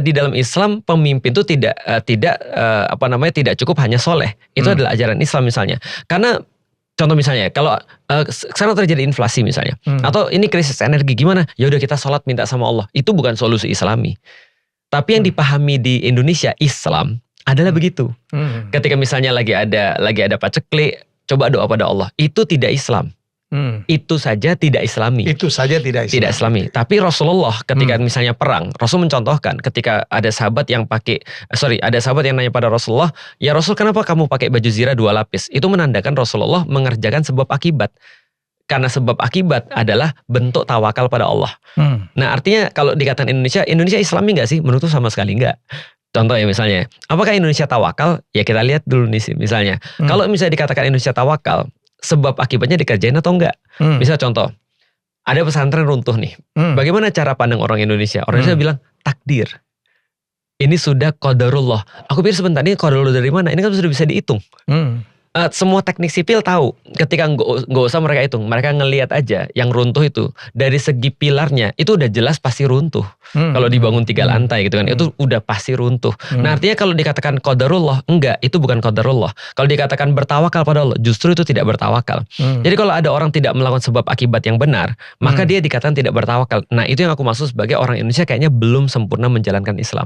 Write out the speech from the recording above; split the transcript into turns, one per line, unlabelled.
di dalam Islam pemimpin itu tidak tidak cukup hanya soleh. Itu adalah ajaran Islam misalnya. Karena contoh misalnya kalau sekarang terjadi inflasi misalnya, atau ini krisis energi gimana? Ya udah kita sholat minta sama Allah. Itu bukan solusi Islami. Tapi yang dipahami di Indonesia Islam adalah begitu. Ketika misalnya lagi ada paceklik, coba doa pada Allah. Itu tidak Islam. Itu saja tidak Islami.
Itu saja tidak Islami.
Tidak Islami. Tapi Rasulullah ketika misalnya perang, Rasul mencontohkan ketika ada sahabat yang nanya pada Rasulullah, ya Rasul kenapa kamu pakai baju zirah 2 lapis? Itu menandakan Rasulullah mengerjakan sebab akibat. Karena sebab akibat adalah bentuk tawakal pada Allah. Nah artinya kalau dikatakan Indonesia Islami nggak sih? Menurutku sama sekali nggak. Contoh ya misalnya, apakah Indonesia tawakal? Ya kita lihat dulu nih misalnya. Kalau misalnya dikatakan Indonesia tawakal, sebab akibatnya dikerjain atau enggak? Misal contoh, ada pesantren runtuh nih. Bagaimana cara pandang orang Indonesia? Orang Indonesia bilang takdir. Ini sudah qadarullah. Aku pikir sebentar, ini qadarullah dari mana? Ini kan sudah bisa dihitung. Semua teknik sipil tahu ketika nggak usah mereka hitung, mereka ngelihat aja yang runtuh itu dari segi pilarnya itu udah jelas pasti runtuh. Kalau dibangun 3 lantai gitu kan, itu udah pasti runtuh. Nah artinya kalau dikatakan qadarullah, enggak, itu bukan qadarullah. Kalau dikatakan bertawakal pada Allah, justru itu tidak bertawakal. Jadi kalau ada orang tidak melakukan sebab akibat yang benar, maka dia dikatakan tidak bertawakal. Nah itu yang aku maksud sebagai orang Indonesia kayaknya belum sempurna menjalankan Islam.